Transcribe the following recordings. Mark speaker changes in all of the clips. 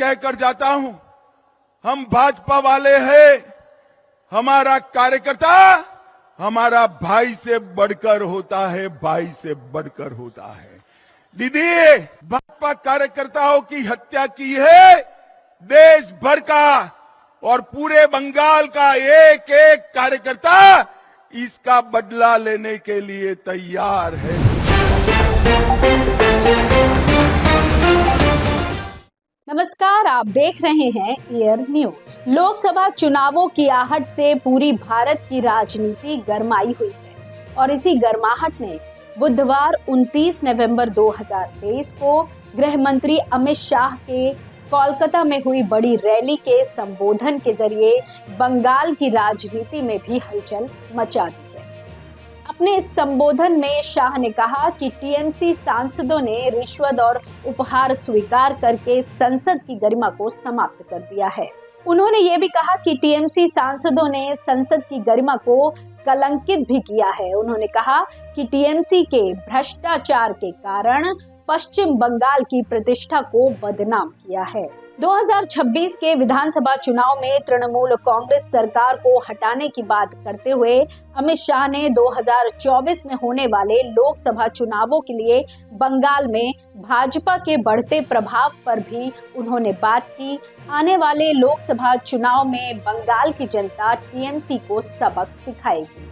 Speaker 1: कहकर जाता हूं, हम भाजपा वाले हैं, हमारा कार्यकर्ता हमारा भाई से बढ़कर होता है, भाई से बढ़कर होता है। दीदी, भाजपा कार्यकर्ताओं की हत्या की है देश भर का, और पूरे बंगाल का एक एक कार्यकर्ता इसका बदला लेने के लिए तैयार है।
Speaker 2: नमस्कार, आप देख रहे हैं एयर न्यूज। लोकसभा चुनावों की आहट से पूरी भारत की राजनीति गरमाई हुई है और इसी गर्माहट ने बुधवार 29 नवंबर 2023 को गृह मंत्री अमित शाह के कोलकाता में हुई बड़ी रैली के संबोधन के जरिए बंगाल की राजनीति में भी हलचल मचा दी है। अपने इस संबोधन में शाह ने कहा कि टीएमसी सांसदों ने रिश्वत और उपहार स्वीकार करके संसद की गरिमा को समाप्त कर दिया है। उन्होंने ये भी कहा कि टीएमसी सांसदों ने संसद की गरिमा को कलंकित भी किया है। उन्होंने कहा कि टीएमसी के भ्रष्टाचार के कारण पश्चिम बंगाल की प्रतिष्ठा को बदनाम किया है। 2026 के विधानसभा चुनाव में तृणमूल कांग्रेस सरकार को हटाने की बात करते हुए अमित शाह ने 2024 में होने वाले लोकसभा चुनावों के लिए बंगाल में भाजपा के बढ़ते प्रभाव पर भी उन्होंने बात की। आने वाले लोकसभा चुनाव में बंगाल की जनता टीएमसी को सबक सिखाएगी।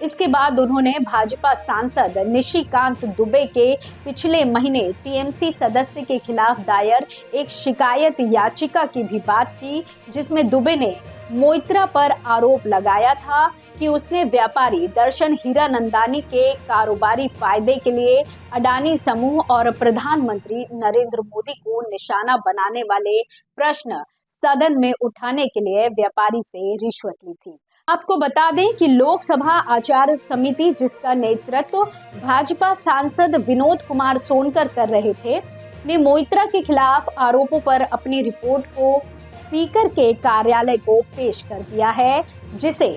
Speaker 2: इसके बाद उन्होंने भाजपा सांसद निशिकांत दुबे के पिछले महीने टीएमसी सदस्य के खिलाफ दायर एक शिकायत याचिका की भी बात की, जिसमें दुबे ने मोइत्रा पर आरोप लगाया था कि उसने व्यापारी दर्शन हीरानंदानी के कारोबारी फायदे के लिए अडानी समूह और प्रधानमंत्री नरेंद्र मोदी को निशाना बनाने वाले प्रश्न सदन में उठाने के लिए व्यापारी से रिश्वत ली थी। आपको बता दें कि लोकसभा आचार समिति, जिसका नेतृत्व भाजपा सांसद विनोद कुमार सोनकर कर रहे थे, ने मोइत्रा के खिलाफ आरोपों पर अपनी रिपोर्ट को स्पीकर के कार्यालय को पेश कर दिया है, जिसे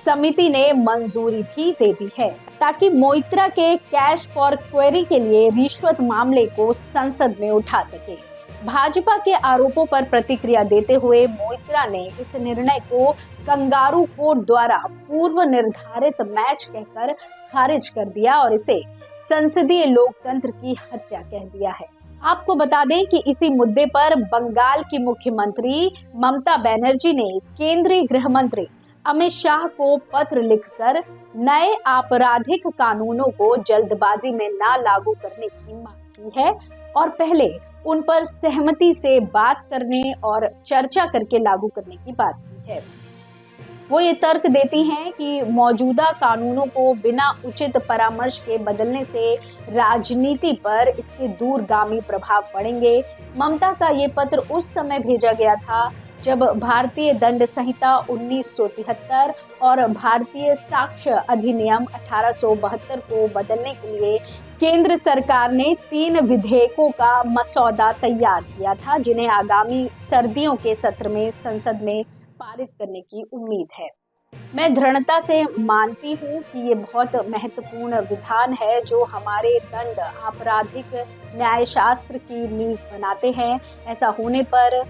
Speaker 2: समिति ने मंजूरी भी दे दी है ताकि मोइत्रा के कैश फॉर क्वेरी के लिए रिश्वत मामले को संसद में उठा सके। भाजपा के आरोपों पर प्रतिक्रिया देते हुए मोइत्रा ने इस निर्णय को कंगारू कोर्ट द्वारा पूर्व निर्धारित मैच कहकर खारिज कर दिया और इसे संसदीय लोकतंत्र की हत्या कह दिया है। आपको बता दें कि इसी मुद्दे पर बंगाल की मुख्यमंत्री ममता बनर्जी ने केंद्रीय गृह मंत्री अमित शाह को पत्र लिखकर नए आपराधिक कानूनों को जल्दबाजी में न लागू करने की मांग की है और पहले उन पर सहमति से बात करने और चर्चा करके लागू करने की बात की है। वो ये तर्क देती हैं कि मौजूदा कानूनों को बिना उचित परामर्श के बदलने से राजनीति पर इसके दूरगामी प्रभाव पड़ेंगे। ममता का ये पत्र उस समय भेजा गया था जब भारतीय दंड संहिता 1973 और भारतीय साक्ष्य अधिनियम 1872 को बदलने के लिए केंद्र सरकार ने 3 विधेयकों का मसौदा तैयार किया था, जिन्हें आगामी सर्दियों के सत्र में संसद में पारित करने की उम्मीद है। मैं दृढ़ता से मानती हूँ कि ये बहुत महत्वपूर्ण विधान है जो हमारे दंड आपराधिक न्यायशास्त्र की नींव बनाते हैं। ऐसा होने पर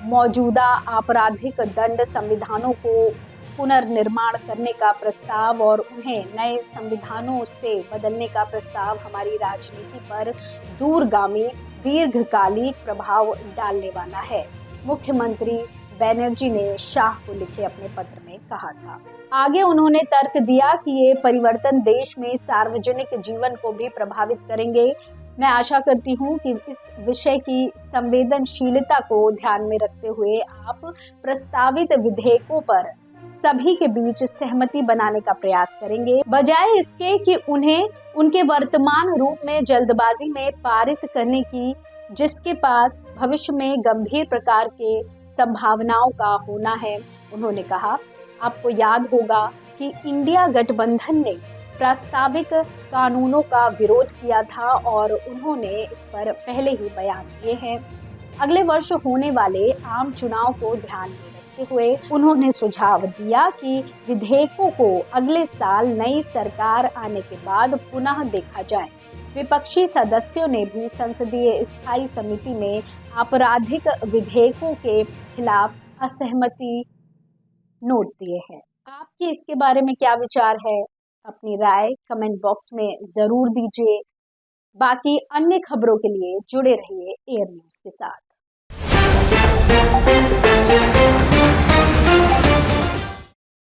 Speaker 2: मौजूदा आपराधिक दंड संविधानों को पुनर्निर्माण करने का प्रस्ताव और उन्हें नए संविधानों से बदलने का प्रस्ताव हमारी राजनीति पर दूरगामी दीर्घकालिक प्रभाव डालने वाला है, मुख्यमंत्री बनर्जी ने शाह को लिखे अपने पत्र में कहा था। आगे उन्होंने तर्क दिया कि ये परिवर्तन देश में सार्वजनिक जीवन को भी प्रभावित करेंगे। मैं आशा करती हूँ कि इस विषय की संवेदनशीलता को ध्यान में रखते हुए आप प्रस्तावित विधेयकों पर सभी के बीच सहमति बनाने का प्रयास करेंगे, बजाय इसके कि उन्हें उनके वर्तमान रूप में जल्दबाजी में पारित करने की, जिसके पास भविष्य में गंभीर प्रकार के संभावनाओं का होना है। उन्होंने कहा, आपको याद होगा कि इंडिया गठबंधन ने प्रस्तावित कानूनों का विरोध किया था और उन्होंने इस पर पहले ही बयान दिए हैं। अगले वर्ष होने वाले आम चुनाव को ध्यान में रखते हुए उन्होंने सुझाव दिया कि विधेयकों को अगले साल नई सरकार आने के बाद पुनः देखा जाए। विपक्षी सदस्यों ने भी संसदीय स्थायी समिति में आपराधिक विधेयकों के खिलाफ असहमति नोट दिए हैं। आपके इसके बारे में क्या विचार है? अपनी राय कमेंट बॉक्स में जरूर दीजिए। बाकी अन्य खबरों के लिए जुड़े रहिए एयर न्यूज के साथ।